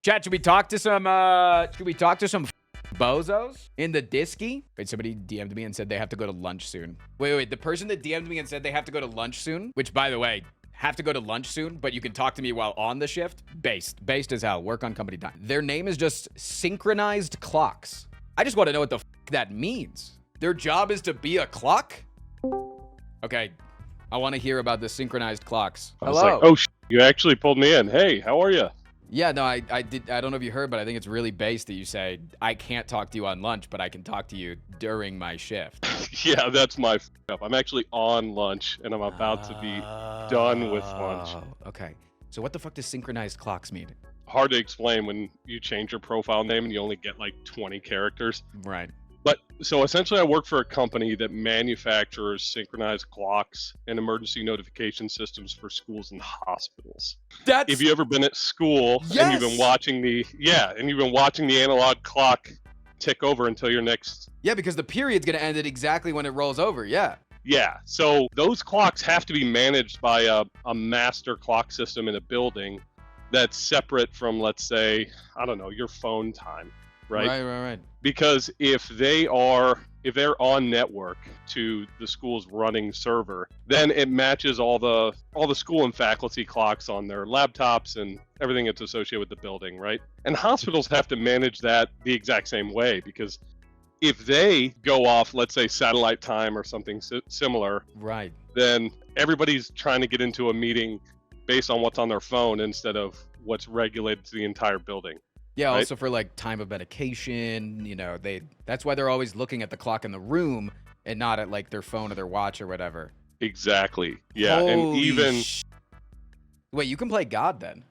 Chat, should we talk to some bozos in the disky? Wait, somebody DM'd me and said they have to go to lunch soon. Wait, the person that DM'd me and said they have to go to lunch soon, which by the way, have to go to lunch soon, but you can talk to me while on the shift. Based as hell, work on company time. Their name is just Synchronized Clocks. I just want to know what the that means. Their job is to be a clock? Okay, I want to hear about the Synchronized Clocks. I was like, oh, you actually pulled me in. Hey, how are you? Yeah, no, I did. I don't know if you heard, but I think it's really based that you say, I can't talk to you on lunch, but I can talk to you during my shift. Yeah, that's my up. I'm actually on lunch, and I'm about to be done with lunch. Okay. So what the fuck does Synchronized Clocks mean? Hard to explain when you change your profile name and you only get like 20 characters. Right. But so essentially I work for a company that manufactures synchronized clocks and emergency notification systems for schools and hospitals. If you ever been at school and you've been watching the analog clock tick over until your next. Yeah, because the period's going to end at exactly when it rolls over. Yeah. Yeah. So those clocks have to be managed by a master clock system in a building that's separate from, let's say, I don't know, your phone time. Right. Because if they're on network to the school's running server, then it matches all the school and faculty clocks on their laptops and everything that's associated with the building, right? And hospitals have to manage that the exact same way, because if they go off, let's say, satellite time or something similar, right, then everybody's trying to get into a meeting based on what's on their phone instead of what's regulated to the entire building. Yeah, also for like time of medication, that's why they're always looking at the clock in the room and not at like their phone or their watch or whatever. Exactly. Yeah, and even wait, you can play God then?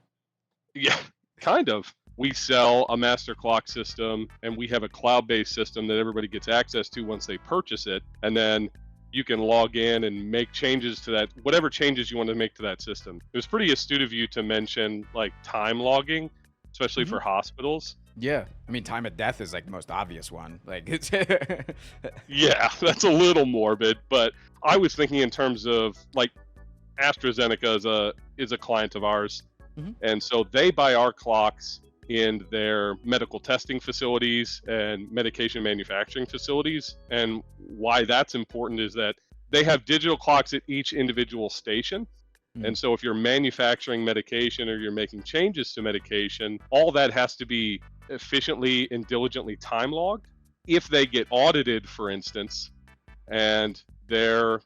Yeah, kind of. We sell a master clock system, and we have a cloud-based system that everybody gets access to once they purchase it, and then you can log in and make changes to that, whatever changes you want to make to that system. It was pretty astute of you to mention like time logging, especially for hospitals. Yeah, I mean, time of death is like the most obvious one. Like, it's yeah, that's a little morbid, but I was thinking in terms of like AstraZeneca is a client of ours, and so they buy our clocks in their medical testing facilities and medication manufacturing facilities. And why that's important is that they have digital clocks at each individual station. And so if you're manufacturing medication or you're making changes to medication, all that has to be efficiently and diligently time logged. If they get audited, for instance, and their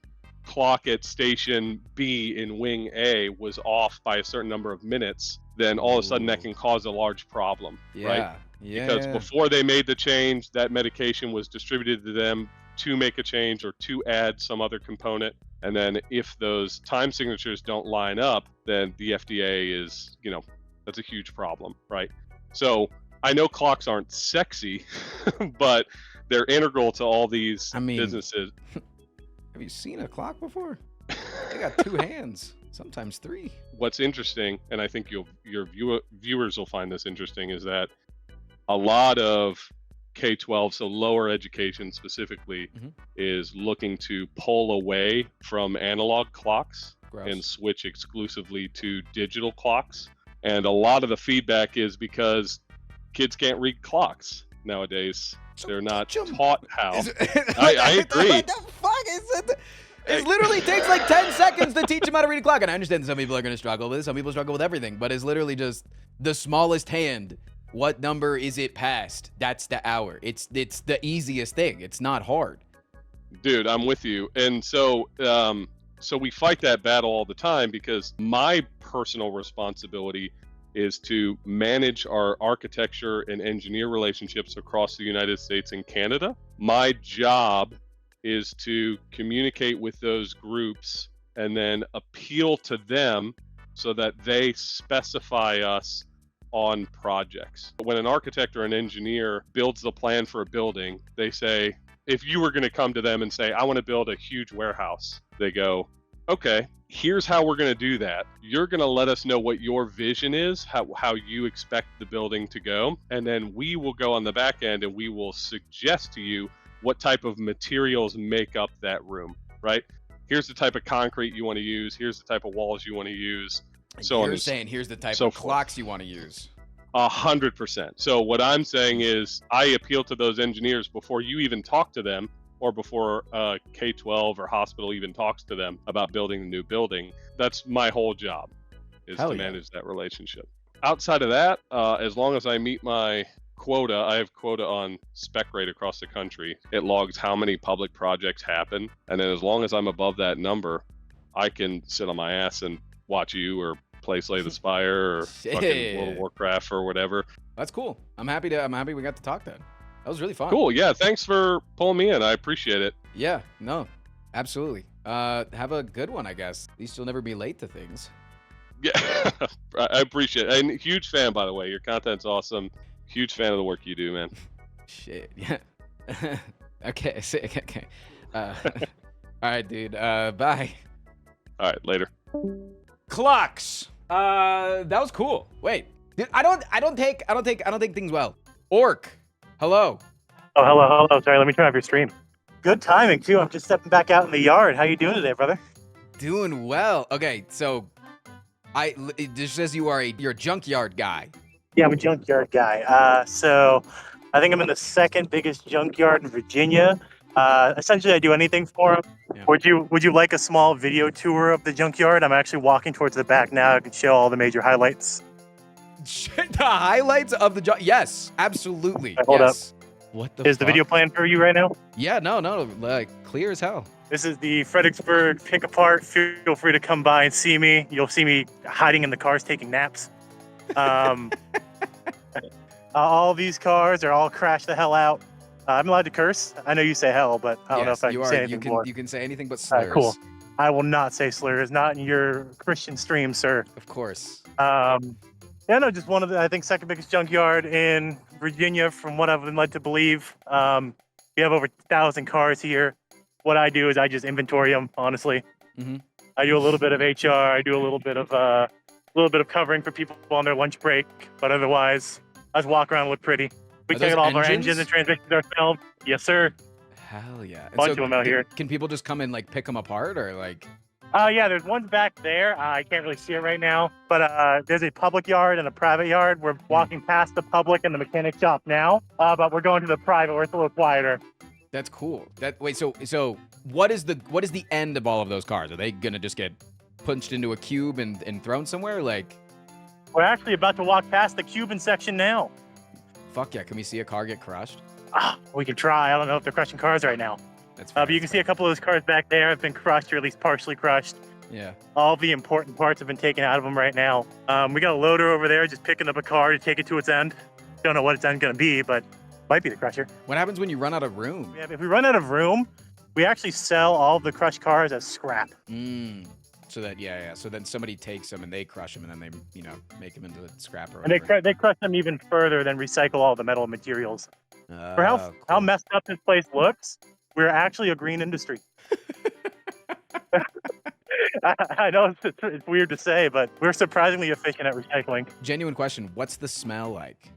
clock at station B in wing A was off by a certain number of minutes, then all of a sudden that can cause a large problem, right? Yeah. Because before they made the change, that medication was distributed to them to make a change or to add some other component. And then if those time signatures don't line up, then the FDA is, that's a huge problem, right? So I know clocks aren't sexy, but they're integral to all these businesses. Have you seen a clock before? They got two hands, sometimes three. What's interesting, and I think your viewers will find this interesting, is that a lot of K-12, so lower education specifically, is looking to pull away from analog clocks and switch exclusively to digital clocks. And a lot of the feedback is because kids can't read clocks nowadays. They're not taught how. I agree. What the fuck is it? It literally takes like 10 seconds to teach them how to read a clock. And I understand some people are going to struggle with it. Some people struggle with everything. But it's literally just the smallest hand. What number is it past? That's the hour. It's the easiest thing. It's not hard. Dude, I'm with you. And so we fight that battle all the time, because my personal responsibility is to manage our architecture and engineer relationships across the United States and Canada. My job is to communicate with those groups and then appeal to them so that they specify us on projects. When an architect or an engineer builds the plan for a building, they say, if you were going to come to them and say, I want to build a huge warehouse, they go, okay, here's how we're going to do that. You're going to let us know what your vision is, how you expect the building to go. And then we will go on the back end and we will suggest to you what type of materials make up that room, right? Here's the type of concrete you want to use. Here's the type of walls you want to use. So you're saying here's the type of clocks you want to use. 100%. So what I'm saying is I appeal to those engineers before you even talk to them, or before K-12 or hospital even talks to them about building a new building. That's my whole job, is to manage that relationship. Outside of that, as long as I meet my quota, I have quota on spec rate across the country. It logs how many public projects happen. And then as long as I'm above that number, I can sit on my ass and watch you or play Slay the Spire or fucking World of Warcraft or whatever. That's cool. I'm happy we got to talk then. That was really fun. Cool. Yeah. Thanks for pulling me in. I appreciate it. Yeah. No, absolutely. Have a good one, I guess. At least you'll never be late to things. Yeah. I appreciate it. And huge fan, by the way. Your content's awesome. Huge fan of the work you do, man. Shit. Yeah. Okay. Okay. All right, dude. Bye. All right. Later. Clocks. That was cool. Wait. Dude, I don't take things well. Orc. Hello. Oh, hello. Sorry, let me turn off your stream. Good timing, too. I'm just stepping back out in the yard. How you doing today, brother? Doing well. Okay, so it just says you're a junkyard guy. Yeah, I'm a junkyard guy. So I think I'm in the second biggest junkyard in Virginia. Essentially, I do anything for them. Yeah. Would you like a small video tour of the junkyard? I'm actually walking towards the back now. I can show all the major highlights. The highlights of the Yes, absolutely. Hold up. What the Is the video playing for you right now? Yeah, no, like clear as hell. This is the Fredericksburg pick apart. Feel free to come by and see me. You'll see me hiding in the cars taking naps. All these cars are all crashed the hell out. I'm allowed to curse. I know you say hell, but I don't know if I can say anything more. You can say anything but slurs. Cool. I will not say slurs. Not in your Christian stream, sir. Of course. Yeah, no, just one of the, I think, second biggest junkyard in Virginia, from what I've been led to believe. We have over 1,000 cars here. What I do is I just inventory them, honestly. Mm-hmm. I do a little bit of HR. I do a little bit of covering for people on their lunch break. But otherwise, I just walk around and look pretty. We take all of our engines and transmissions ourselves. Yes, sir. Hell yeah. Bunch of them out here. Can people just come and like pick them apart or like? Yeah, there's one back there. I can't really see it right now, but there's a public yard and a private yard. We're walking past the public and the mechanic shop now, but we're going to the private where it's a little quieter. That's cool. So what is the end of all of those cars? Are they gonna just get punched into a cube and thrown somewhere? Like, we're actually about to walk past the Cuban section now. Fuck yeah! Can we see a car get crushed? We can try. I don't know if they're crushing cars right now. That's but you can see a couple of those cars back there have been crushed, or at least partially crushed. Yeah. All the important parts have been taken out of them right now. We got a loader over there just picking up a car to take it to its end. Don't know what its end going to be, but might be the crusher. What happens when you run out of room? Yeah, if we run out of room, we actually sell all of the crushed cars as scrap. So that so then somebody takes them and they crush them and then they make them into scrap or whatever. And they crush them even further, then recycle all the metal materials. For how messed up this place looks, we're actually a green industry. I know it's weird to say, but we're surprisingly efficient at recycling. Genuine question: what's the smell like?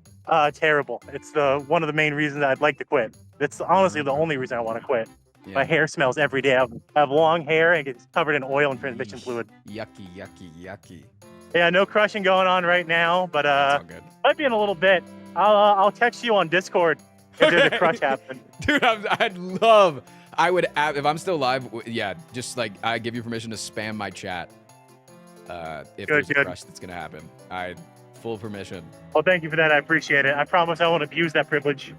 Terrible. It's one of the main reasons I'd like to quit. It's honestly the only reason I want to quit. Yeah. My hair smells every day. I have long hair and it gets covered in oil and transmission fluid. Yucky. Yeah, no crushing going on right now, but that's all good. Might be in a little bit. I'll text you on Discord if there's a crush happening. Dude, I would, if I'm still live, just like, I give you permission to spam my chat if there's a crush that's going to happen. Full permission. Well, thank you for that. I appreciate it. I promise I won't abuse that privilege.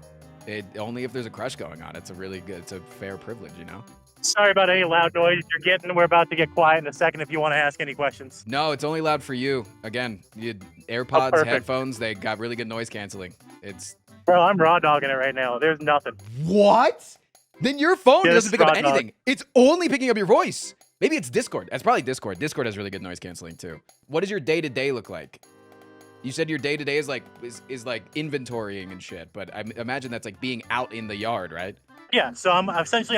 Only if there's a crush going on. It's a fair privilege, you know? Sorry about any loud noise you're getting. We're about to get quiet in a second if you want to ask any questions. No, it's only loud for you. Again, AirPods, headphones, they got really good noise canceling. Bro, I'm raw dogging it right now. There's nothing. What? Then your phone doesn't pick up anything. It's only picking up your voice. Maybe it's Discord. That's probably Discord. Discord has really good noise canceling too. What does your day-to-day look like? You said your day-to-day is like inventorying and shit, but I imagine that's like being out in the yard, right? Yeah, so I'm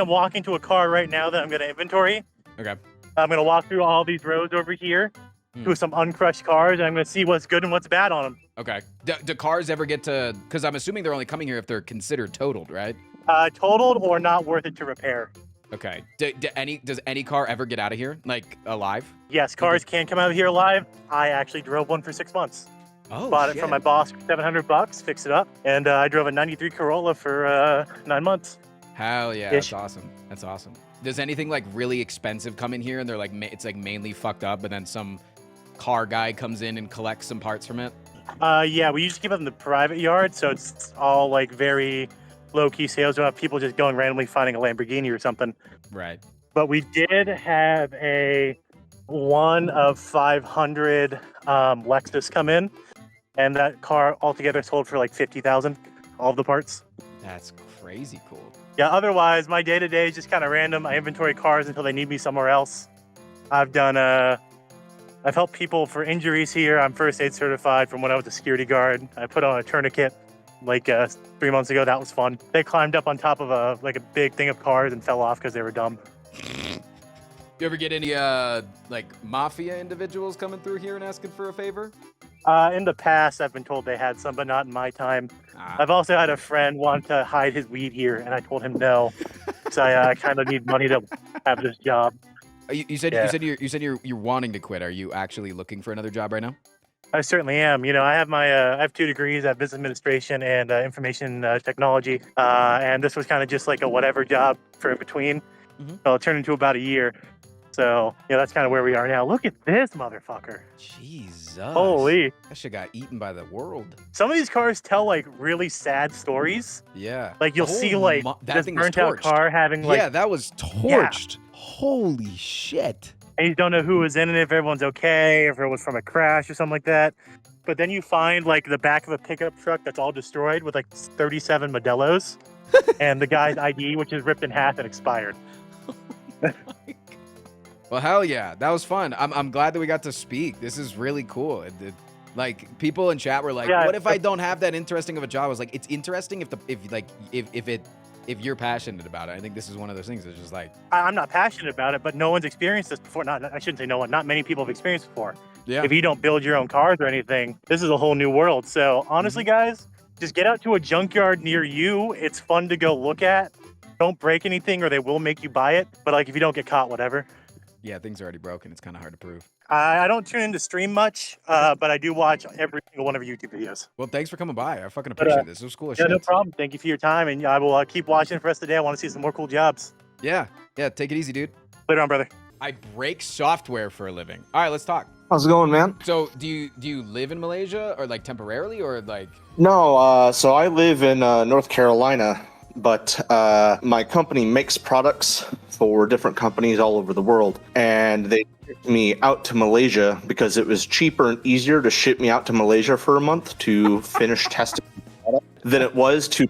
walking to a car right now that I'm going to inventory. Okay. I'm going to walk through all these rows over here to some uncrushed cars, and I'm going to see what's good and what's bad on them. Okay. Do cars ever get to, because I'm assuming they're only coming here if they're considered totaled, right? Totaled or not worth it to repair. Okay. Does any car ever get out of here, like alive? Yes, cars can come out of here alive. I actually drove one for 6 months. Oh, Bought shit. it from my boss for $700, fixed it up, and I drove a 93 Corolla for 9 months. Hell yeah, Ish. that's awesome. That's awesome. Does anything like really expensive come in here and they're like, it's like mainly fucked up, but then some car guy comes in and collects some parts from it? Yeah, we usually keep it in the private yard, so it's all like very low-key sales. We don't have people just going randomly finding a Lamborghini or something. Right. But we did have a 1 of 500 Lexus come in, and that car altogether sold for like 50,000, all of the parts. That's crazy cool. Yeah, otherwise my day-to-day is just kind of random. I inventory cars until they need me somewhere else. I've helped people for injuries here. I'm first aid certified from when I was a security guard. I put on a tourniquet like 3 months ago. That was fun. They climbed up on top of a big thing of cars and fell off because they were dumb. You ever get any like mafia individuals coming through here and asking for a favor? In the past, I've been told they had some, but not in my time. Ah. I've also had a friend want to hide his weed here, and I told him no, because I kind of need money to have this job. You said you're wanting to quit. Are you actually looking for another job right now? I certainly am. You know, I have 2 degrees. I have business administration and information technology, and this was kind of just like a whatever job for in between. Mhm. So it turned into about a year. So that's kind of where we are now. Look at this motherfucker! Jesus. Holy! That shit got eaten by the world. Some of these cars tell like really sad stories. Yeah. Like you'll see like that this thing was burnt out torched. car having like, Yeah, that was torched. Holy shit. and you don't know who was in it, if everyone's okay, if it was from a crash or something like that. But then you find like the back of a pickup truck that's all destroyed with like 37 Modelos, and the guy's ID, which is ripped in half and expired. Well, hell yeah, that was fun. I'm glad that we got to speak. This is really cool. Like people in chat were like, Yeah, "What if I don't have that interesting of a job?" I was like, "It's interesting if you're passionate about it." I think this is one of those things. It's just like, I'm not passionate about it, but no one's experienced this before. I shouldn't say no one. Not many people have experienced it before. yeah, If you don't build your own cars or anything, this is a whole new world. So honestly, guys, just get out to a junkyard near you. It's fun to go look at. Don't break anything or they will make you buy it. But like if you don't get caught, whatever. yeah, things are already broken. It's kind of hard to prove. I don't tune into stream much, but I do watch every single one of your YouTube videos. Well, thanks for coming by. I fucking appreciate this. It was cool as Yeah, shit. no problem. Thank you for your time, and I will keep watching for the rest of the day. I want to see some more cool jobs. Yeah, take it easy, dude. Later on, brother. I break software for a living. All right, let's talk. How's it going, man? So, do you live in Malaysia or like temporarily or like? No, so I live in North Carolina, but my company makes products for different companies all over the world, and they shipped me out to Malaysia because it was cheaper and easier to ship me out to Malaysia for a month to finish testing the product than it was to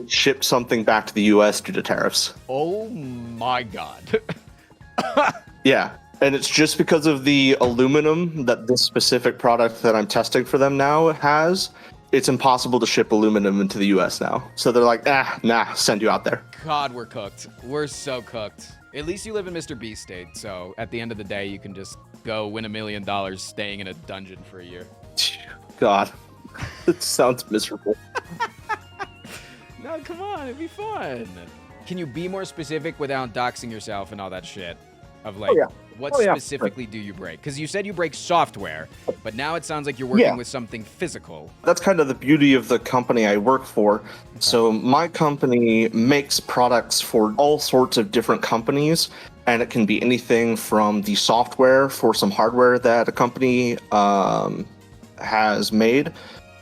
ship something back to the U.S. due to tariffs. Oh my god. Yeah. And it's just because of the aluminum that this specific product that I'm testing for them now has. It's impossible to ship aluminum into the US now. So they're like, nah, send you out there. God, we're cooked. We're so cooked. At least you live in Mr. Beast state, so at the end of the day, you can just go win $1 million staying in a dungeon for a year. God, it sounds miserable. No, come on, it'd be fun. Can you be more specific without doxing yourself and all that shit? Of like, what specifically do you break? Because you said you break software, but now it sounds like you're working with something physical. That's kind of the beauty of the company I work for. Okay. So my company makes products for all sorts of different companies, and it can be anything from the software for some hardware that a company has made,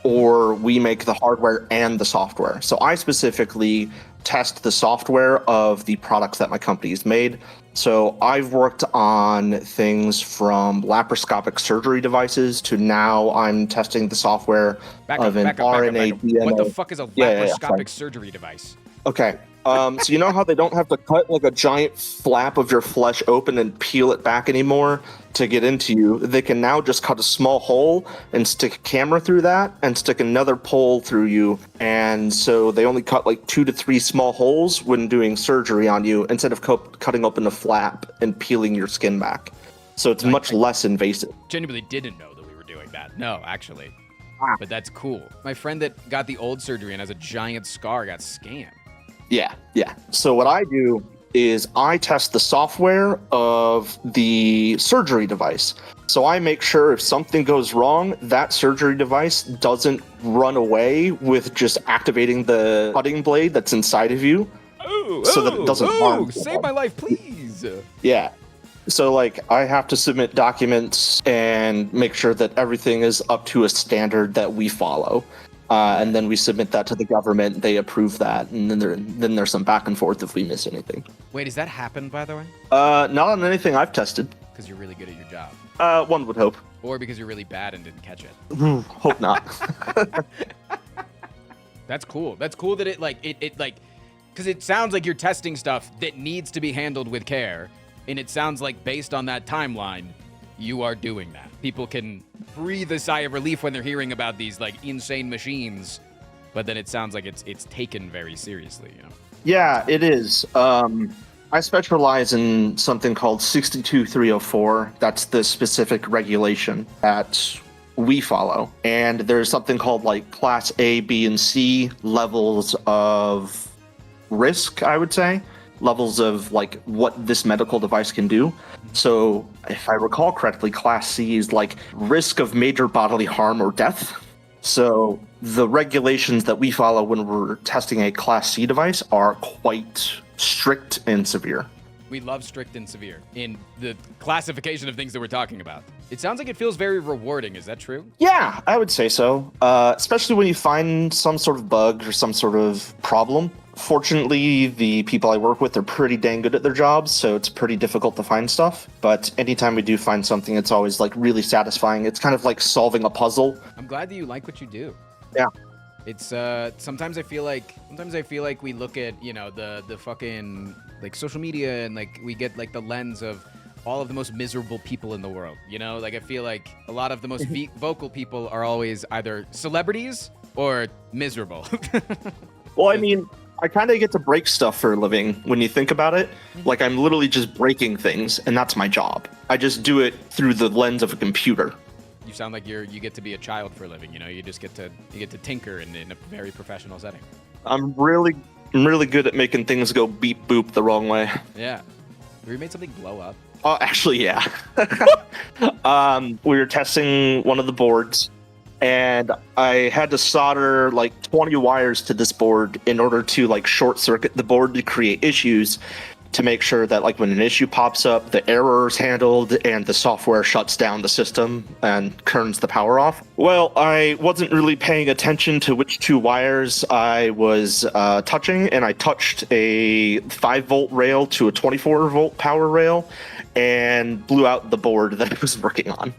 or we make the hardware and the software. So I specifically test the software of the products that my company's made. So I've worked on things from laparoscopic surgery devices to now I'm testing the software of an RNA DNA. What the fuck is a laparoscopic surgery device? Okay. So you know how they don't have to cut like a giant flap of your flesh open and peel it back anymore to get into you? They can now just cut a small hole and stick a camera through that and stick another pole through you. And so they only cut like 2 to 3 small holes when doing surgery on you instead of cutting open a flap and peeling your skin back. So it's much less invasive. Genuinely didn't know that we were doing that. No, actually. But that's cool. My friend that got the old surgery and has a giant scar got scammed. Yeah. So what I do is I test the software of the surgery device. So I make sure if something goes wrong, that surgery device doesn't run away with just activating the cutting blade that's inside of you. So that it doesn't harm save someone. my life, please. Yeah. So, like, I have to submit documents and make sure that everything is up to a standard that we follow. And then we submit that to the government. They approve that. And then there's some back and forth if we miss anything. Wait, does that happen, by the way? Not on anything I've tested. Because you're really good at your job. One would hope. Or because you're really bad and didn't catch it. Hope not. That's cool. That's cool that it because it sounds like you're testing stuff that needs to be handled with care. And it sounds like based on that timeline, you are doing that. People can breathe a sigh of relief when they're hearing about these like insane machines, but then it sounds like it's taken very seriously, you know? Yeah, it is. I specialize in something called 62304. That's the specific regulation that we follow. And there's something called like class A, B, and C levels of risk, I would say. Levels of like what this medical device can do. So if I recall correctly, class C is like risk of major bodily harm or death. So the regulations that we follow when we're testing a class C device are quite strict and severe. We love strict and severe in the classification of things that we're talking about. It sounds like it feels very rewarding. Is that true? Yeah, I would say so. Especially when you find some sort of bug or some sort of problem. Fortunately, the people I work with are pretty dang good at their jobs, so it's pretty difficult to find stuff. But anytime we do find something, it's always like really satisfying. It's kind of like solving a puzzle. I'm glad that you like what you do. Yeah. It's sometimes I feel like we look at, you know, the fucking like social media and like we get like the lens of all of the most miserable people in the world, you know? Like I feel like a lot of the most vocal people are always either celebrities or miserable. Well, I mean, I kind of get to break stuff for a living when you think about it. Like I'm literally just breaking things, and that's my job. I just do it through the lens of a computer. You sound like you get to be a child for a living, you know? You get to tinker in a very professional setting. I'm really good at making things go beep boop the wrong way. Yeah. Have you made something blow up? Oh, actually, yeah. We were testing one of the boards, and I had to solder like 20 wires to this board in order to like short circuit the board to create issues, to make sure that like when an issue pops up, the error is handled and the software shuts down the system and turns the power off. Well, I wasn't really paying attention to which two wires I was touching, and I touched a 5-volt rail to a 24-volt power rail and blew out the board that I was working on.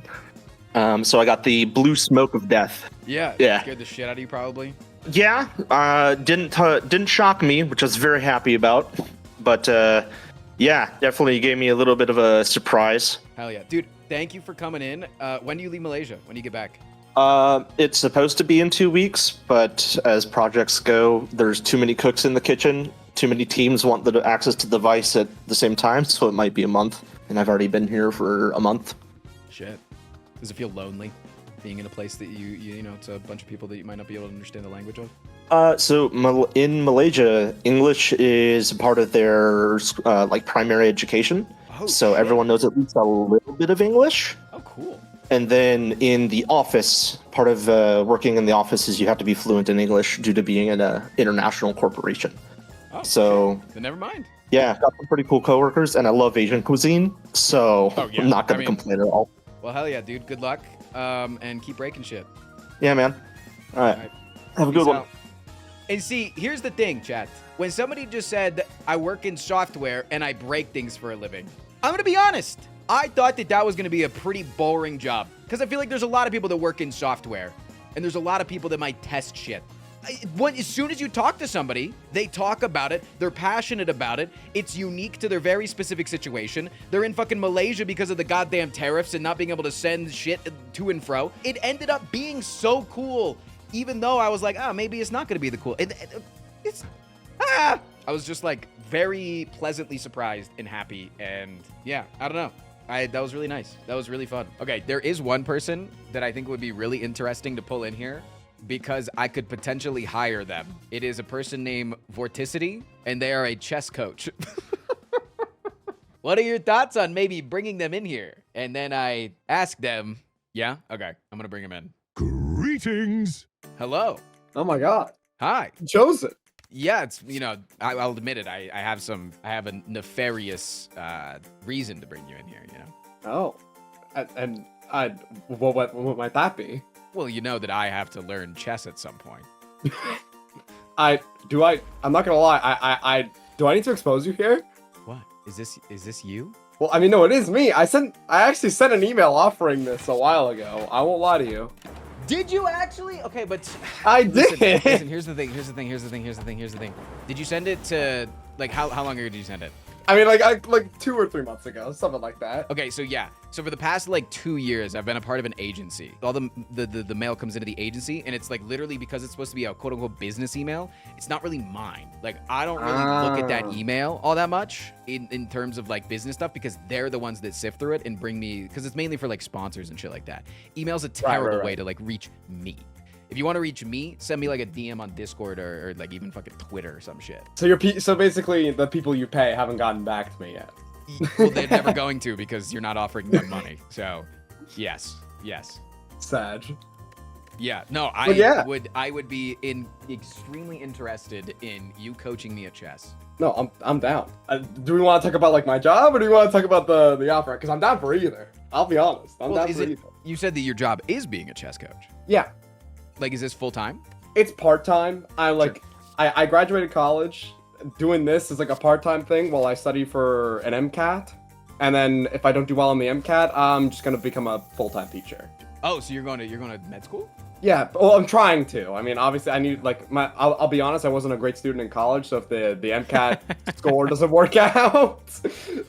So I got the blue smoke of death. Yeah. Yeah. Scared the shit out of you probably. Yeah, didn't shock me, which I was very happy about. But yeah, definitely gave me a little bit of a surprise. Hell yeah. Dude, thank you for coming in. When do you leave Malaysia? When do you get back? It's supposed to be in 2 weeks, but as projects go, there's too many cooks in the kitchen. Too many teams want the access to the device at the same time, so it might be a month. And I've already been here for a month. Shit. Does it feel lonely being in a place that you know, it's a bunch of people that you might not be able to understand the language of? So in Malaysia, English is part of their like primary education. Oh, so shit. everyone knows at least a little bit of English. Oh, cool. And then in the office, part of working in the office is you have to be fluent in English due to being in an international corporation. Oh, so then never mind. yeah, got some pretty cool coworkers, and I love Asian cuisine, so yeah. I'm not going to complain at all. Well, hell yeah, dude. Good luck, and keep breaking shit. Yeah, man. All right. Have a good Peace one. out. And see, here's the thing, chat. When somebody just said, I work in software and I break things for a living, I'm going to be honest. I thought that was going to be a pretty boring job, because I feel like there's a lot of people that work in software, and there's a lot of people that might test shit. As soon as you talk to somebody, they talk about it, they're passionate about it, it's unique to their very specific situation, they're in fucking Malaysia because of the goddamn tariffs and not being able to send shit to and fro. It ended up being so cool, even though I was like, maybe it's not going to be the cool. I was just like very pleasantly surprised and happy, and yeah, I don't know. That was really nice. That was really fun. Okay, there is one person that I think would be really interesting to pull in here, because I could potentially hire them. It is a person named Vorticity, and they are a chess coach. What are your thoughts on maybe bringing them in here And then I asked them, yeah? Okay, I'm gonna bring them in. Greetings. Hello. Oh my god. Hi. Joseph. Yeah, it's, I'll admit it. I have a nefarious reason to bring you in here, Oh. What might that be? Well, you know that I have to learn chess at some point. I'm not gonna lie, do I need to expose you here? What? Is this you? Well, I mean, no, it is me. I actually sent an email offering this a while ago. I won't lie to you. Did you actually? Okay, but I listen, did. Listen, here's the thing. Did you send it to, like, how long ago did you send it? I mean, like 2 or 3 months ago, something like that. Okay, so yeah. So for the past like 2 years, I've been a part of an agency. All the mail comes into the agency, and it's like literally because it's supposed to be a quote unquote business email. It's not really mine. Like I don't really look at that email all that much in terms of like business stuff because they're the ones that sift through it and bring me, because it's mainly for like sponsors and shit like that. Email's a terrible way to like reach me. If you want to reach me, send me like a DM on Discord or like even fucking Twitter or some shit. So basically the people you pay haven't gotten back to me yet. Well, they're never going to because you're not offering them money. So, yes. Sad. Yeah. No, I would be extremely interested in you coaching me at chess. No, I'm down. Do we want to talk about like my job or do we want to talk about the offer? Because I'm down for either. I'll be honest. I'm down for either. You said that your job is being a chess coach. Yeah. Like, is this full time? It's part-time. I graduated college. Doing this is like a part-time thing while I study for an MCAT. And then if I don't do well on the MCAT, I'm just gonna become a full-time teacher. Oh, so you're going to med school? Yeah, well, I'm trying to. I mean, obviously, I need like I'll be honest. I wasn't a great student in college, so if the MCAT score doesn't work out,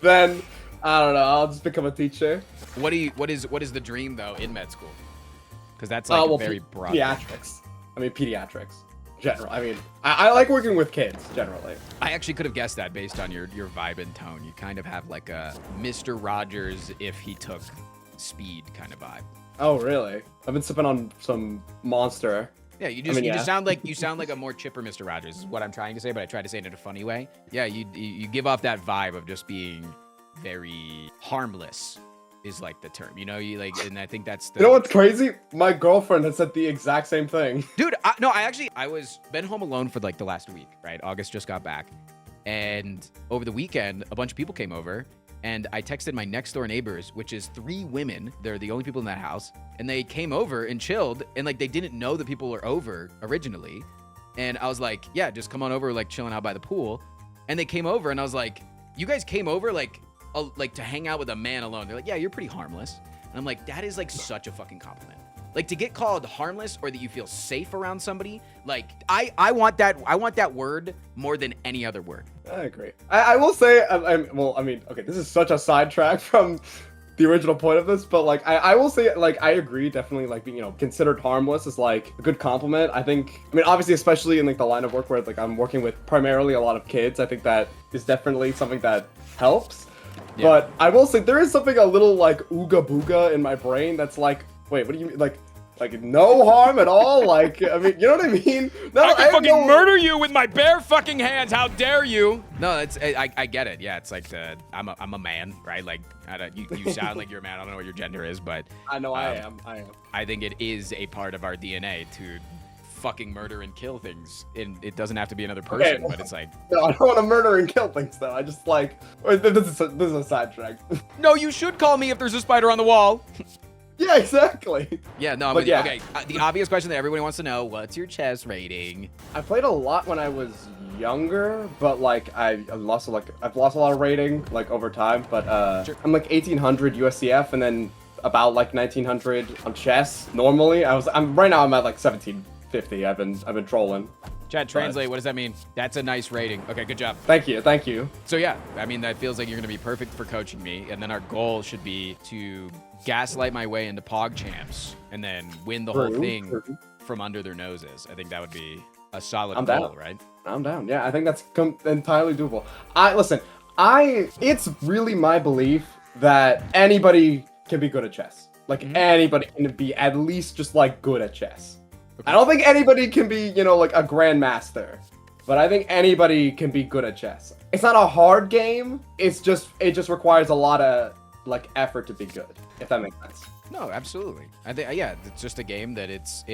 then I don't know. I'll just become a teacher. What is the dream though in med school? Because that's like very broad. Pediatrics. I mean, pediatrics. General. I mean, I like working with kids generally. I actually could have guessed that based on your vibe and tone. You kind of have like a Mr. Rogers if he took speed kind of vibe. Oh, really? I've been sipping on some Monster. Yeah, you just sound like a more chipper Mr. Rogers is what I'm trying to say, but I tried to say it in a funny way. Yeah, you give off that vibe of just being very harmless. Is like the term, you like, and I think that's the... You know what's crazy? My girlfriend has said the exact same thing. Dude, I was been home alone for like the last week, right? August just got back, and over the weekend, a bunch of people came over, and I texted my next door neighbors, which is 3 women. They're the only people in that house, and they came over and chilled, and like they didn't know that people were over originally, and I was like, yeah, just come on over, like chilling out by the pool, and they came over, and I was like, you guys came over like to hang out with a man alone. They're like, yeah, you're pretty harmless. And I'm like, that is like such a fucking compliment. Like to get called harmless or that you feel safe around somebody. Like I want that word more than any other word. I agree. I will say, okay, this is such a sidetrack from the original point of this, but like I will say, like, I agree, definitely, like, being, considered harmless is like a good compliment. I mean, obviously, especially in like the line of work where like I'm working with primarily a lot of kids, I think that is definitely something that helps. Yeah. But I will say there is something a little like ooga booga in my brain that's like, wait, what do you mean? Like no harm at all? Like, I mean, you know what I mean? No, I can fucking murder you with my bare fucking hands. How dare you? No, I get it. Yeah, it's like I'm a man, right? Like you sound like you're a man. I don't know what your gender is, but I know I am. I think it is a part of our DNA to fucking murder and kill things, and it doesn't have to be another person, but it's like, no, I don't want to murder and kill things though. I just like, this is a sidetrack. No, you should call me if there's a spider on the wall. Yeah, exactly. Yeah, no, but yeah. Okay, the obvious question that everybody wants to know, what's your chess rating? I played a lot when I was younger, but like I've lost a lot of rating like over time, but sure. I'm like 1800 USCF and then about like 1900 on chess. Normally right now I'm at like 1750. I've been trolling. Chad, translate. What does that mean? That's a nice rating. Okay, good job. Thank you. So yeah, I mean, that feels like you're gonna be perfect for coaching me, and then our goal should be to gaslight my way into Pog champs, and then win the whole thing from under their noses. I think that would be a solid goal, right? I'm down. Yeah, I think that's entirely doable. It's really my belief that anybody can be good at chess. Like anybody can be at least just like good at chess. Okay. I don't think anybody can be, like a grandmaster, but I think anybody can be good at chess. It's not a hard game. It just requires a lot of like effort to be good, if that makes sense. No, absolutely. I think yeah, it's just a game that it's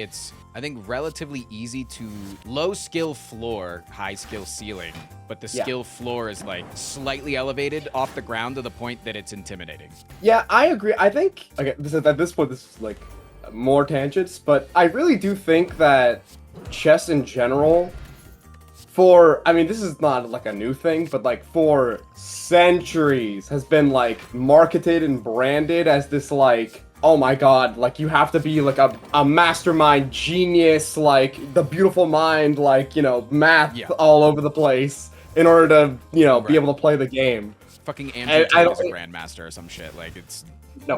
I think relatively easy to low skill floor, high skill ceiling, but the skill floor is like slightly elevated off the ground to the point that it's intimidating. Yeah, I agree. I think okay, at this point this is like more tangents, but I really do think that chess in general I mean, this is not like a new thing, but like for centuries has been like marketed and branded as this like, oh my god, like you have to be like a mastermind genius, like the beautiful mind, like, you know, math all over the place in order to, you know, be able to play the game. Fucking Andrew Tate is a grandmaster or some shit. Like it's no,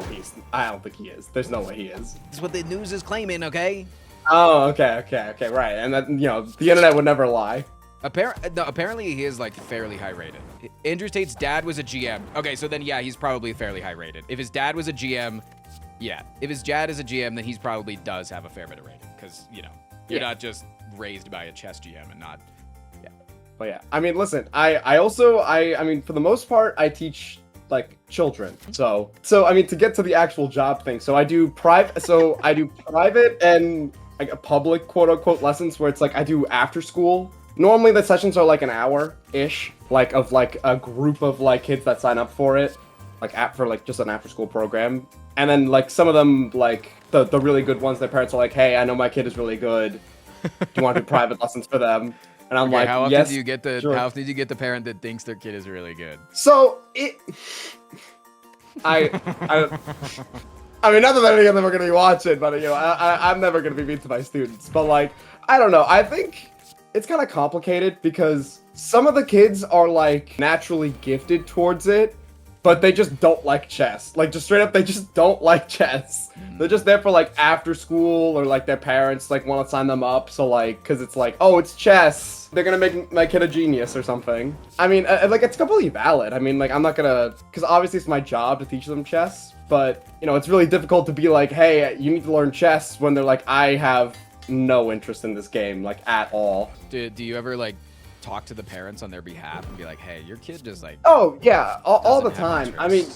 I don't think he is. There's no way he is. That's what the news is claiming, okay? Oh, okay, right. And that, you know, the internet would never lie. Apparently he is like fairly high rated. Andrew Tate's dad was a GM. Okay, so then yeah, he's probably fairly high rated. If his dad was a GM, yeah. If his dad is a GM, then he's probably does have a fair bit of rating. Because, you know, you're not just raised by a chess GM and not, But yeah, I mean, listen, I mean, for the most part, I teach like children. So I mean, to get to the actual job thing, so I do private and like a public quote unquote lessons where it's like I do after school. Normally the sessions are like an hour-ish, like of like a group of like kids that sign up for it, like for like just an after school program. And then like some of them, like the really good ones, their parents are like, hey, I know my kid is really good. Do you want to do private lessons for them? And I'm like, how often yes, do you get the sure. how often do you get the parent that thinks their kid is really good? So I mean, not that any of them are gonna be watching, but you know, I'm never gonna be mean to my students. But like, I don't know. I think it's kind of complicated because some of the kids are like naturally gifted towards it, but they just don't like chess. Like just straight up, they just don't like chess. They're just there for like after school, or like their parents like want to sign them up. So like, cause it's like, oh, it's chess. They're gonna make my kid a genius or something. I mean, like it's completely valid. I mean, like I'm not gonna, cause obviously it's my job to teach them chess. But you know, it's really difficult to be like, hey, you need to learn chess when they're like, I have no interest in this game, like at all. Do you ever like talk to the parents on their behalf and be like, hey, your kid just like, oh yeah, all the time. I mean,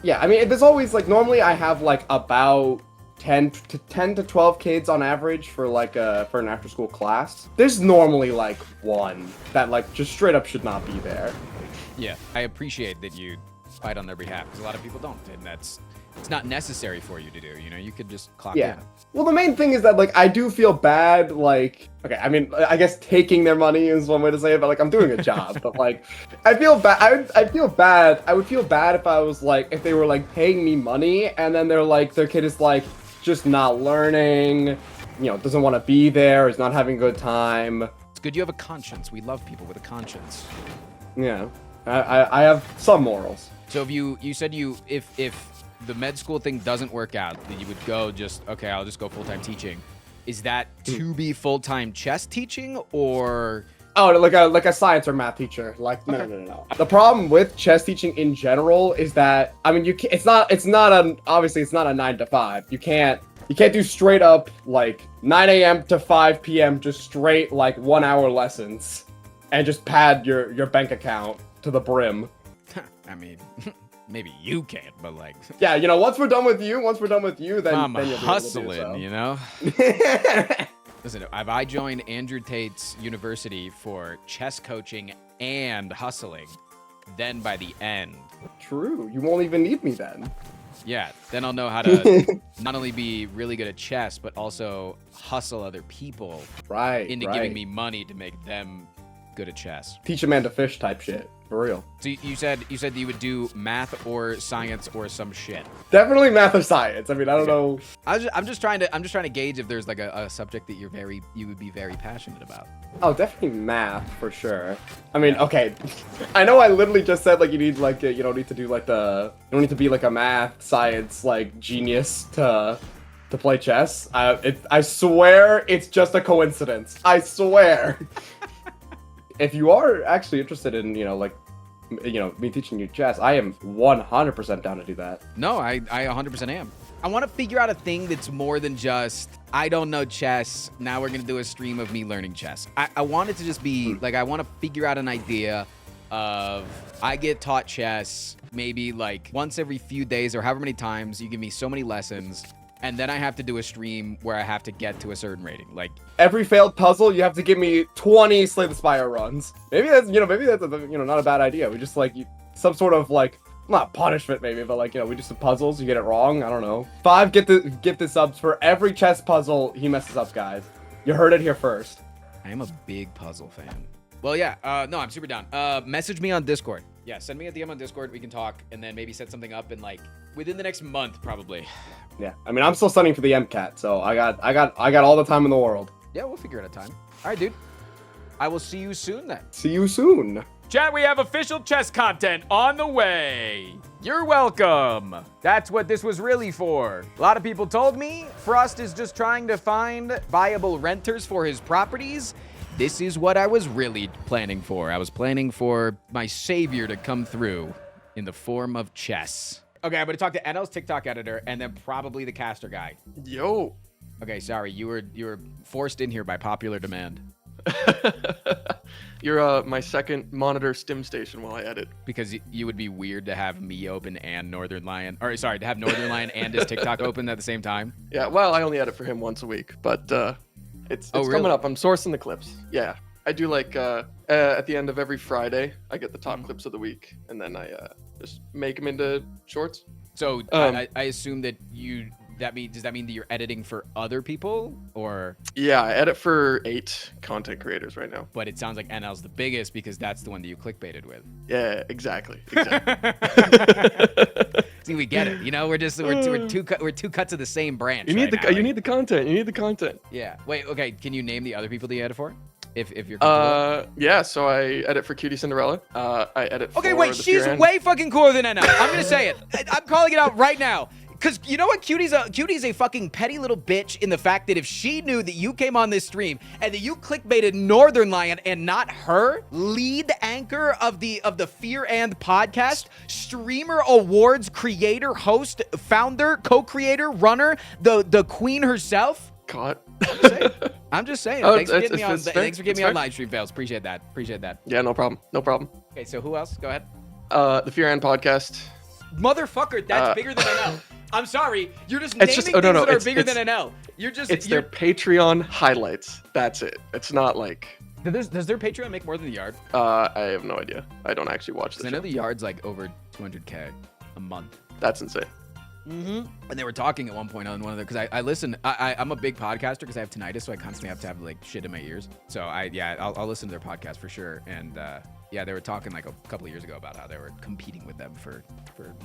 yeah, I mean, there's always like, normally I have like about 10 to 12 kids on average for like for an after school class. There's normally like one that like just straight up should not be there. Yeah, I appreciate that you fight on their behalf because a lot of people don't, and it's not necessary for you to do. You know, you could just clock in. Well, the main thing is that like I do feel bad. Like, okay, I mean, I guess taking their money is one way to say it, but like I'm doing a job. But like, I feel bad. I feel bad. I would feel bad if I was like, if they were like paying me money and then they're like, their kid is like just not learning, you know, doesn't want to be there, is not having a good time. It's good you have a conscience. We love people with a conscience. Yeah, I have some morals. So if you said if the med school thing doesn't work out, then you would go just, okay, I'll just go full-time teaching. Is that to be full-time chess teaching, or? Oh, like a science or math teacher. Like, no. The problem with chess teaching in general is that, I mean, obviously it's not a 9 to 5. You can't do straight up like 9 a.m. to 5 p.m. just straight like 1 hour lessons and just pad your bank account to the brim. I mean, maybe you can't, but like, yeah, you know, once we're done with you, then I'm then you'll hustling, be able to do so. you know. Listen, if I joined Andrew Tate's university for chess coaching and hustling, then by the end, true, you won't even need me then. Yeah, then I'll know how to not only be really good at chess, but also hustle other people into giving me money to make them good at chess. Teach a man to fish type shit. For real. So you said that you would do math or science or some shit. Definitely math or science. I mean, I don't know. I'm just trying to gauge if there's like a subject that you would be very passionate about. Oh, definitely math for sure. I mean, okay. I know I literally just said like you need like you don't need to do like you don't need to be like a math science like genius to play chess. I swear it's just a coincidence. I swear. If you are actually interested in, me teaching you chess, I am 100% down to do that. No, I 100% am. I want to figure out a thing that's more than just, I don't know chess, now we're going to do a stream of me learning chess. I want it to just be, like, I want to figure out an idea of I get taught chess maybe like once every few days or however many times. You give me so many lessons, and then I have to do a stream where I have to get to a certain rating. Like Every failed puzzle, you have to give me 20 Slay the Spire runs. Maybe that's not a bad idea. We just like some sort of like not punishment maybe, but like we do some puzzles. You get it wrong. I don't know. 5 gifted subs for every chess puzzle he messes up, guys. You heard it here first. I am a big puzzle fan. Well, yeah. No, I'm super down. Message me on Discord. Yeah, send me a DM on Discord. We can talk, and then maybe set something up in like within the next month, probably. Yeah, I mean, I'm still studying for the MCAT, so I got all the time in the world. Yeah, we'll figure it out time. All right, dude. I will see you soon then. See you soon. Chat, we have official chess content on the way. You're welcome. That's what this was really for. A lot of people told me Frost is just trying to find viable renters for his properties. This is what I was really planning for. I was planning for my savior to come through in the form of chess. Okay, I'm gonna talk to NL's TikTok editor and then probably the caster guy. Yo. Okay, sorry, you were forced in here by popular demand. You're my second monitor stim station while I edit. Because you would be weird to have me open and Northern Lion, or sorry, to have Northern Lion and his TikTok open at the same time. Yeah, well, I only edit for him once a week, but it's really? coming up. I'm sourcing the clips. Yeah, I do like at the end of every Friday, I get the top clips of the week, and then I just make them into shorts. So I assume that does that mean that you're editing for other people, or? Yeah, I edit for 8 content creators right now. But it sounds like NL's the biggest because that's the one that you clickbaited with. Yeah, exactly. See, we get it. You know, we're two cuts of the same branch. You need right now. you need the content. You need the content. Yeah. Wait. Okay. Can you name the other people that you edit for? If you're comfortable. Yeah. So I edit for Cutie Cinderella. I edit. Okay. For Wait. the She's Fear End. way fucking cooler than NL. I'm gonna say it. I'm calling it out right now. Because you know what? Cutie's a fucking petty little bitch in the fact that if she knew that you came on this stream and that you clickbaited Northern Lion and not her, lead anchor of the Fear and podcast, streamer awards creator, host, founder, co-creator, runner, the queen herself. Caught. I'm just saying. Oh, Thanks for getting me on. it's fair. Thanks for getting me It's on fair. live stream fails. Appreciate that. Yeah, no problem. No problem. Okay, so who else? Go ahead. The Fear End podcast. Motherfucker, that's bigger than NL. I'm sorry. You're just It's naming just- things no, that are it's- bigger it's- than NL. You're just It's their Patreon highlights. That's it. It's not like. Does their Patreon make more than the Yard? I have no idea. I don't actually watch Because the I know show. the Yard's like over 200K a month. That's insane. Mm-hmm. And they were talking at one point on one of the, because I listen, I'm a big podcaster because I have tinnitus, so I constantly have to have like shit in my ears. So I'll listen to their podcast for sure. And yeah, they were talking like a couple of years ago about how they were competing with them for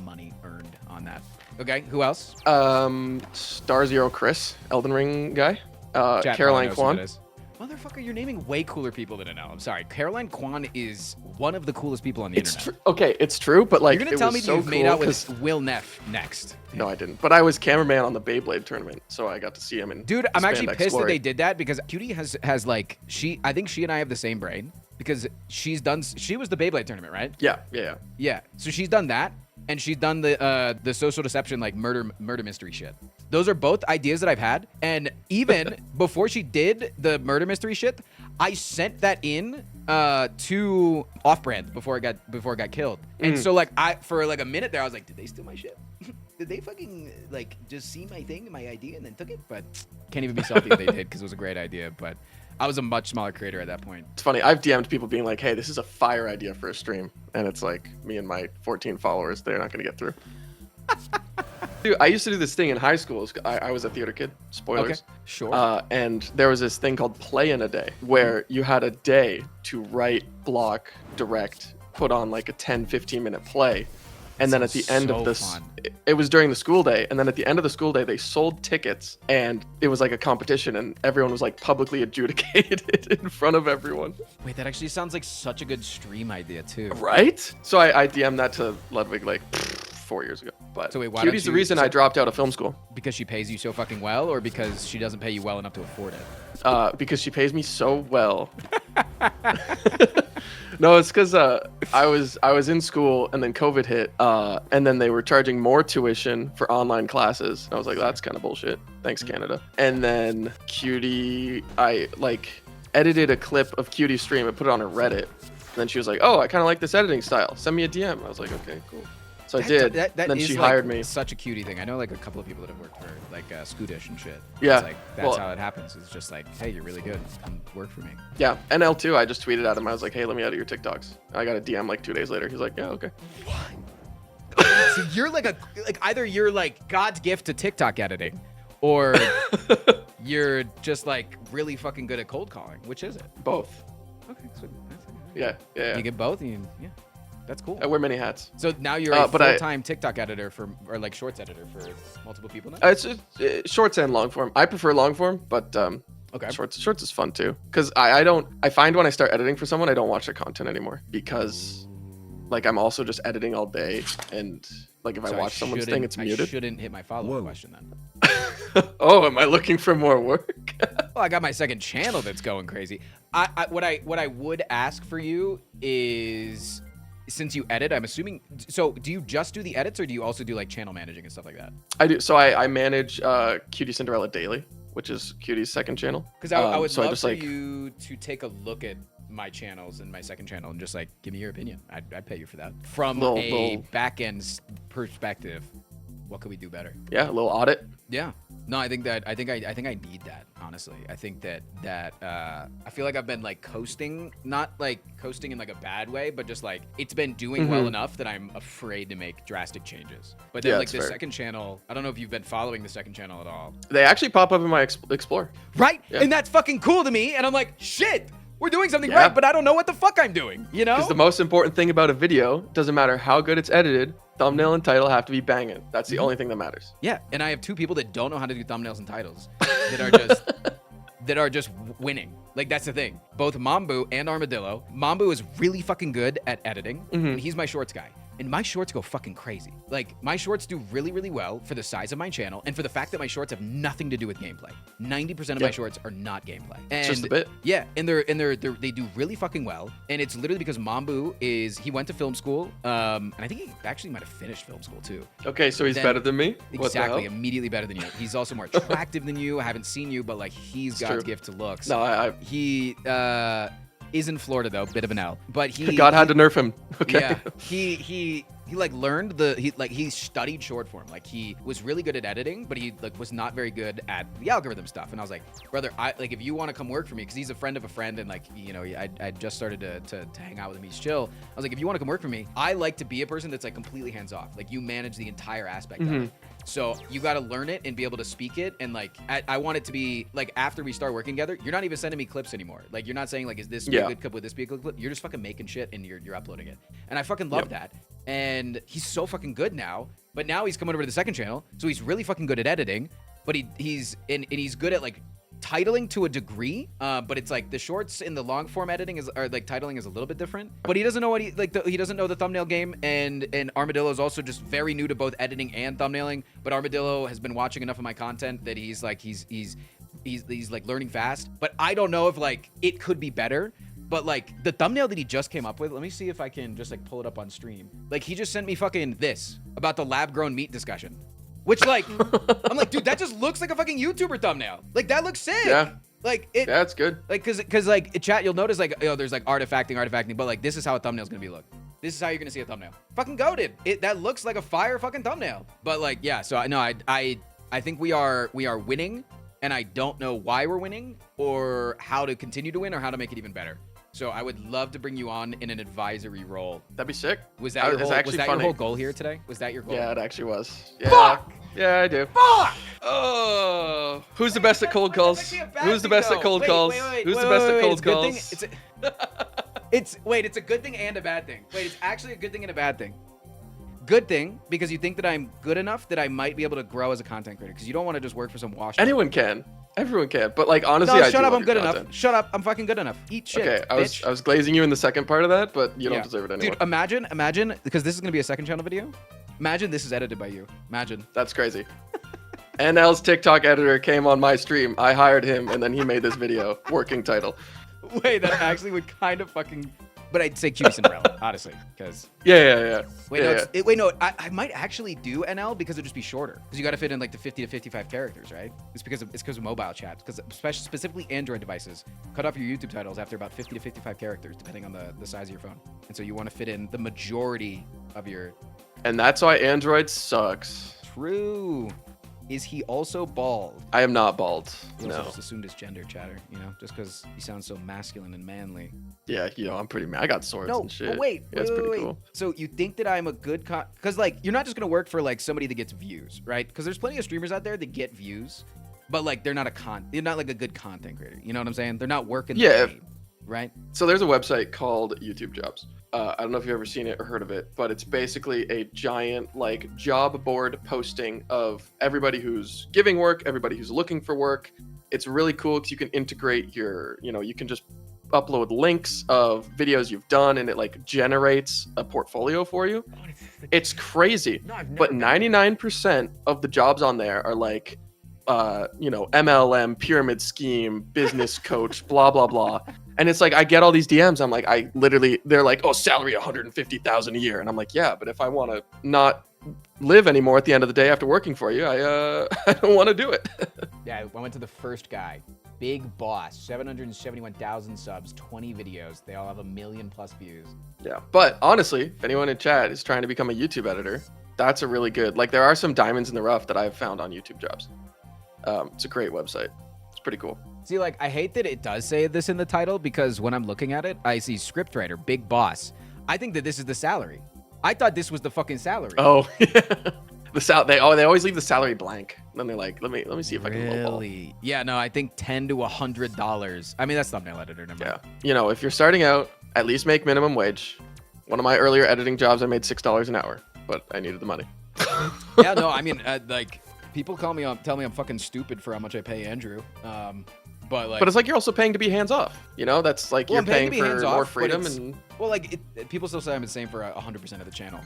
money earned on that. Okay, who else? Starzero Chris, Elden Ring guy. Chat Caroline probably knows who Kwan. it is. Motherfucker, you're naming way cooler people than NL. I'm sorry. Caroline Kwan is one of the coolest people on the It's internet. true. Okay, it's true, but like You're gonna it tell was me that so you've made cool out 'cause- with Will Neff next. No, I didn't. But I was cameraman on the Beyblade tournament, so I got to see him in. Dude, I'm actually spandex pissed that glory. they did that because Cutie has like I think she and I have the same brain because she was the Beyblade tournament, right? Yeah. Yeah. So she's done that, and she's done the social deception like murder mystery shit. Those are both ideas that I've had, and even before she did the murder mystery shit, I sent that in to Off-Brand before it got killed. And so like for like a minute there I was like, did they steal my shit? Did they fucking like just see my thing, my idea, and then took it? But can't even be salty if they did because it was a great idea. But I was a much smaller creator at that point. It's funny. I've DM'd people being like, "Hey, this is a fire idea for a stream," and it's like me and my 14 followers. They're not gonna get through. Dude, I used to do this thing in high school. I was a theater kid. Spoilers. Okay, sure. And there was this thing called Play in a Day, where you had a day to write, block, direct, put on like a 10, 15-minute play. And then at the end of this, it was during the school day. And then at the end of the school day, they sold tickets and it was like a competition and everyone was like publicly adjudicated in front of everyone. Wait, that actually sounds like such a good stream idea too. Right? So I DM'd that to Ludwig like 4 years ago. But So wait, why Cutie's don't the you- reason I dropped out of film school. Because she pays you so fucking well, or because she doesn't pay you well enough to afford it? Because she pays me so well. No, it's because I was in school and then COVID hit, and then they were charging more tuition for online classes. I was like, that's kind of bullshit. Thanks, Canada. And then Cutie, I like edited a clip of Cutie's stream and put it on her Reddit, And then she was like, "Oh, I kind of like this editing style. Send me a DM." I was like, "Okay, cool." So I did. That then is she like hired me. Such a cutie thing. I know like a couple of people that have worked for like Scootish and shit. Yeah. It's like that's how it happens. It's just like, hey, you're really good. Come work for me. Yeah, NL too. I just tweeted at him. I was like, "Hey, let me edit your TikToks." And I got a DM like 2 days later. He's like, "Yeah, okay." So you're like either you're like God's gift to TikTok editing, or you're just like really fucking good at cold calling. Which is it? Both. Okay. So Yeah. you get both. Yeah. That's cool. I wear many hats. So now you're a but I- full-time TikTok editor or like shorts editor for multiple people now? It's shorts and long form. I prefer long form, but Okay. shorts is fun too. Because I find when I start editing for someone, I don't watch their content anymore because like I'm also just editing all day, and like if I So watch someone's thing, it's I muted. shouldn't hit my follow-up question then. Oh, am I looking for more work? Well, I got my second channel that's going crazy. What I would ask for you is, since you edit, I'm assuming. So, do you just do the edits, or do you also do like channel managing and stuff like that? I do. So I manage Cutie Cinderella Daily, which is Cutie's second channel. Because I would so I love just, for like- you to take a look at my channels and my second channel and just like give me your opinion. I'd pay you for that. From a back end perspective, what could we do better? Yeah, a little audit. Yeah. No, I think I need that, honestly. I think that I feel like I've been like coasting, not like coasting in like a bad way, but just like it's been doing well enough that I'm afraid to make drastic changes. But then Yeah, like that's the fair. second channel, I don't know if you've been following the second channel at all. They actually pop up in my Explore. Right? Yeah. And that's fucking cool to me. And I'm like, shit, we're doing something Yeah. right, but I don't know what the fuck I'm doing, you know? Because the most important thing about a video, doesn't matter how good it's edited, thumbnail and title have to be banging. That's the only thing that matters. Yeah, and I have two people that don't know how to do thumbnails and titles that are just winning. Like that's the thing. Both Mambu and Armadillo. Mambu is really fucking good at editing, and he's my shorts guy. And my shorts go fucking crazy. Like my shorts do really, really well for the size of my channel and for the fact that my shorts have nothing to do with gameplay. 90% of my shorts are not gameplay. And It's just a bit. Yeah, and they do really fucking well. And it's literally because Mambu he went to film school. And I think he actually might have finished film school too. Okay, so he's Then- better than me? What the Exactly, hell? immediately better than you. He's also more attractive than you. I haven't seen you, but like he's God's true. gift to looks. No, He is in Florida though, bit of an L. But he God had to nerf him. Okay. Yeah, he like learned he studied short form. Like he was really good at editing, but he like was not very good at the algorithm stuff. And I was like, brother, if you want to come work for me, because he's a friend of a friend, and like I just started to hang out with him. He's chill. I was like, if you want to come work for me, I like to be a person that's like completely hands off. Like you manage the entire aspect of it. So you got to learn it and be able to speak it. And like, I want it to be like after we start working together, you're not even sending me clips anymore. Like you're not saying like, is this be a good clip? Would this be a good clip? You're just fucking making shit and you're uploading it. And I fucking love that. And he's so fucking good now. But now he's coming over to the second channel, so he's really fucking good at editing. But he's good at like titling to a degree. But it's like the shorts in the long form editing titling is a little bit different. But he doesn't know what he doesn't know the thumbnail game. And Armadillo is also just very new to both editing and thumbnailing. But Armadillo has been watching enough of my content that he's like learning fast. But I don't know if like it could be better. But like the thumbnail that he just came up with, let me see if I can just like pull it up on stream. Like he just sent me fucking this about the lab grown meat discussion, which like, I'm like, dude, that just looks like a fucking YouTuber thumbnail. Like that looks sick. Yeah. Like it. Yeah, that's good. Like cause like chat, you'll notice like, there's like artifacting, but like this is how a thumbnail's gonna be look. This is how you're gonna see a thumbnail. Fucking goated. That looks like a fire fucking thumbnail. But like, yeah, so I think we are winning, and I don't know why we're winning or how to continue to win or how to make it even better. So I would love to bring you on in an advisory role. That'd be sick. Was that your whole goal here today? Was that your goal? Yeah, it actually was. Yeah. Fuck! Yeah, I do. Fuck! Oh, who's the best at cold calls? That's actually a bad Who's the thing, best at though. cold Wait, calls? wait, Who's the wait, best wait, at cold it's a good calls? thing. It's a good thing and a bad thing. Wait, it's actually a good thing and a bad thing. Good thing because you think that I'm good enough that I might be able to grow as a content creator, because you don't want to just work for some washed. Anyone can. Everyone can. But like honestly, No, I shut do up. love I'm good your enough. content. Shut up. I'm fucking good enough. Eat shit. Okay, bitch. I was glazing you in the second part of that, but you don't deserve it anymore. Dude, imagine, because this is gonna be a second channel video. Imagine this is edited by you. Imagine. That's crazy. NL's TikTok editor came on my stream. I hired him, and then he made this video. Working title. Wait, that actually would kind of fucking But I'd say QB Cinderella, honestly, because Yeah. wait, no, I might actually do NL because it'd just be shorter. Because you got to fit in like the 50 to 55 characters, right? It's because of mobile chat. Because specifically Android devices cut off your YouTube titles after about 50 to 55 characters, depending on the size of your phone. And so you want to fit in the majority of your. And that's why Android sucks. True. Is he also bald? I am not bald. He No. also just assumed his gender, chatter. Just because he sounds so masculine and manly. Yeah, I'm pretty mad. I got swords and shit. But wait, yeah, it's pretty cool. So you think that I'm a good because like you're not just gonna work for like somebody that gets views, right? Because there's plenty of streamers out there that get views, but like they're not like a good content creator. You know what I'm saying? They're not working the game, right? So there's a website called YouTube Jobs. I don't know if you've ever seen it or heard of it, but it's basically a giant like job board posting of everybody who's giving work, everybody who's looking for work. It's really cool because you can integrate you can just upload links of videos you've done and it like generates a portfolio for you. It's crazy. But 99% of the jobs on there are like MLM, pyramid scheme, business coach, blah blah blah. And it's like I get all these DMs. I'm like, they're like, oh, salary 150,000 a year, and I'm like, yeah, but if I want to not live anymore at the end of the day after working for you, I don't want to do it. Yeah, I went to the first guy, Big Boss, 771,000 subs, 20 videos. They all have 1 million+ views. Yeah, but honestly, if anyone in chat is trying to become a YouTube editor, that's a really good. Like, there are some diamonds in the rough that I've found on YouTube Jobs. It's a great website. It's pretty cool. See, like, I hate that it does say this in the title because when I'm looking at it, I see scriptwriter, Big Boss. I think that this is the salary. I thought this was the fucking salary. Oh, yeah. They always leave the salary blank. Then they're like, let me see if I can lowball. Really? Yeah, no, I think $10 to $100. I mean, that's thumbnail editor. Never mind. Yeah. If you're starting out, at least make minimum wage. One of my earlier editing jobs, I made $6 an hour, but I needed the money. Yeah, no, I mean, like, people tell me I'm fucking stupid for how much I pay Andrew. But it's like you're also paying to be hands off. That's like you're paying for more freedom and. Well, like people still say I'm insane for 100% of the channel.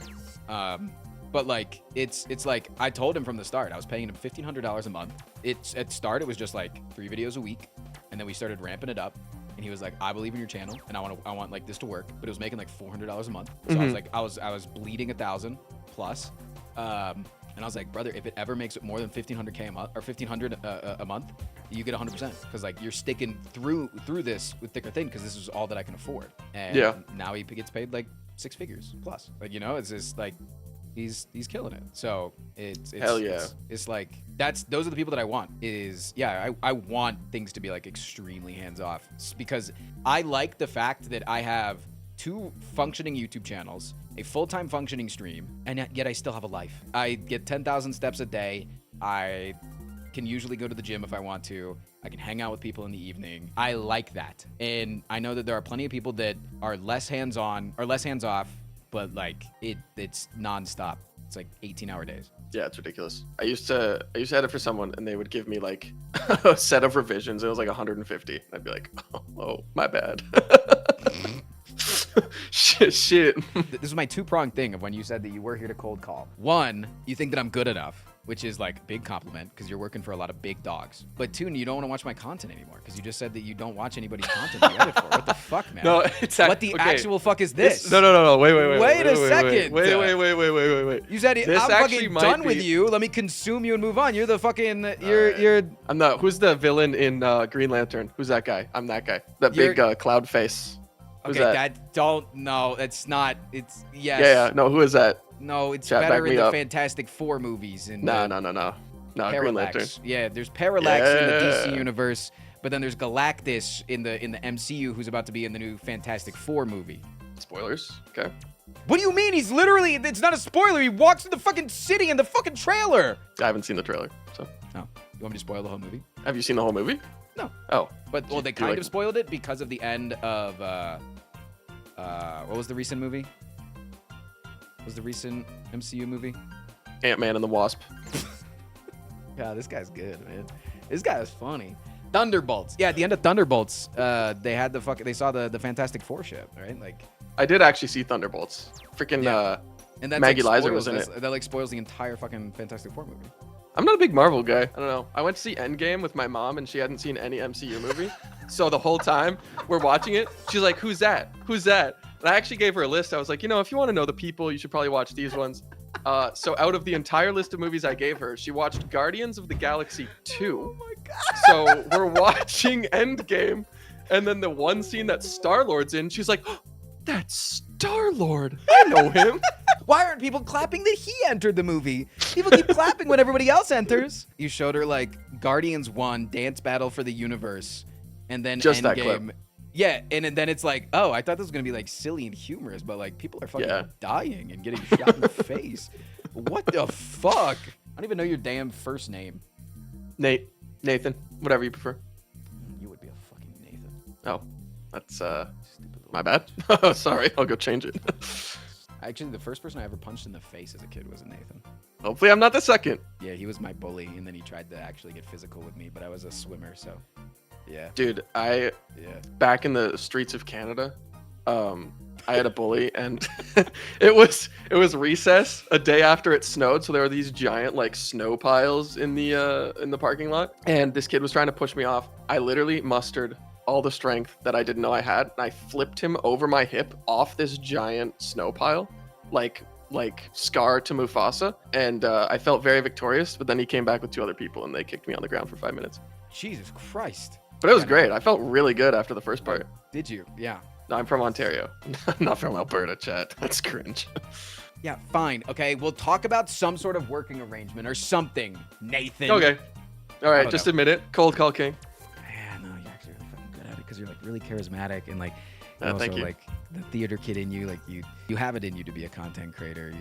But like it's like I told him from the start I was paying him $1,500 a month. At start it was just like 3 videos a week, and then we started ramping it up. And he was like, I believe in your channel, and I want like this to work. But it was making like $400 a month. So I was like, I was bleeding 1,000 plus. And I was like, brother, if it ever makes it more than $1,500 a month or $1,500 a month, you get 100% because like you're sticking through this with thick or thin because this is all that I can afford. And now he gets paid like 6 figures plus. Like it's just like he's killing it. So it's hell yeah. It's like those are the people that I want. I want things to be like extremely hands off because I like the fact that I have 2 functioning YouTube channels, a full-time functioning stream, and yet I still have a life. I get 10,000 steps a day. I can usually go to the gym if I want to. I can hang out with people in the evening. I like that. And I know that there are plenty of people that are less hands-on or less hands-off, but like it's nonstop. It's like 18-hour days. Yeah, it's ridiculous. I used to edit for someone and they would give me like a set of revisions. It was like 150. I'd be like, oh, my bad. Shit. This is my 2-pronged thing of when you said that you were here to cold call. 1, you think that I'm good enough, which is like a big compliment because you're working for a lot of big dogs. But 2, you don't want to watch my content anymore because you just said that you don't watch anybody's content you edit for. What the fuck, man? No, exactly. What the actual fuck is this? No. Wait. Wait a second. Wait. You said I'm fucking done with you. Let me consume you and move on. You're the fucking. You're. I'm not. Who's the villain in Green Lantern? Who's that guy? I'm that guy. That big cloud face. Who's okay, that? Don't. No, it's not. It's yes. Yeah. No, who is that? No, it's Chat, better back in me the up. Fantastic Four movies. And No, Green Lantern. Yeah, there's Parallax in the DC universe, but then there's Galactus in the MCU, who's about to be in the new Fantastic Four movie. Spoilers. Okay. What do you mean? He's literally. It's not a spoiler. He walks in the fucking city in the fucking trailer. I haven't seen the trailer, so. Oh, you want me to spoil the whole movie? Have you seen the whole movie? No. Oh. But they kind of spoiled it because of the end of what was the recent movie? What was the recent MCU movie? Ant-Man and the Wasp. Yeah, this guy's good, man. This guy is funny. Thunderbolts. Yeah, at the end of Thunderbolts, they saw the Fantastic Four ship, right? Like I did actually see Thunderbolts. Freaking and that's Maggie like Lizer was in it. That like spoils the entire fucking Fantastic Four movie. I'm not a big Marvel guy. I don't know. I went to see Endgame with my mom and she hadn't seen any MCU movie. So the whole time we're watching it, she's like, "Who's that? Who's that?" And I actually gave her a list. I was like, if you want to know the people, you should probably watch these ones. So out of the entire list of movies I gave her, she watched Guardians of the Galaxy 2. Oh my god. So we're watching Endgame, and then the one scene that Star-Lord's in, she's like, oh, that's Star-Lord. I know him. Why aren't people clapping that he entered the movie? People keep clapping when everybody else enters. You showed her like Guardians 1, Dance Battle for the Universe, and then Just that Endgame. clip. Yeah, and then it's like, oh, I thought this was gonna be like silly and humorous, but like people are fucking dying and getting shot in the face. What the fuck? I don't even know your damn first name. Nathan, whatever you prefer. You would be a fucking Nathan. Oh, that's my bad. Sorry, I'll go change it. Actually, the first person I ever punched in the face as a kid was a Nathan. Hopefully I'm not the second. Yeah, he was my bully, and then he tried to actually get physical with me, but I was a swimmer, so yeah. Dude, back in the streets of Canada, I had a bully, and it was recess a day after it snowed, so there were these giant like snow piles in the parking lot, and this kid was trying to push me off. I literally mustered all the strength that I didn't know I had, and I flipped him over my hip off this giant snow pile, like Scar to Mufasa, and I felt very victorious. But then he came back with 2 other people, and they kicked me on the ground for 5 minutes. Jesus Christ. But it was great. I felt really good after the first part. Did you? Yeah. No, I'm from Ontario. Not from Alberta, chat. That's cringe. Yeah, fine. Okay, we'll talk about some sort of working arrangement or something, Nathan. Okay. All right, don't just know. admit it. Cold call king. Yeah, no, you're actually really fucking good at it because you're like really charismatic and like you're also thank you. like the theater kid in you. Like you have it in you to be a content creator.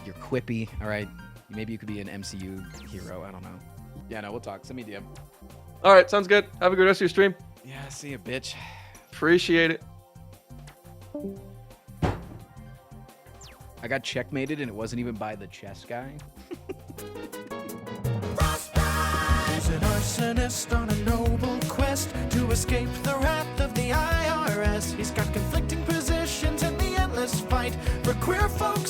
You're quippy. All right, maybe you could be an MCU hero. I don't know. Yeah, no, we'll talk. Send me a DM. All right, sounds good. Have a good rest of your stream. Yeah, see you, bitch. Appreciate it. I got checkmated and it wasn't even by the chess guy. He's an arsonist on a noble quest to escape the wrath of the IRS. He's got conflicting positions in the endless fight for queer folk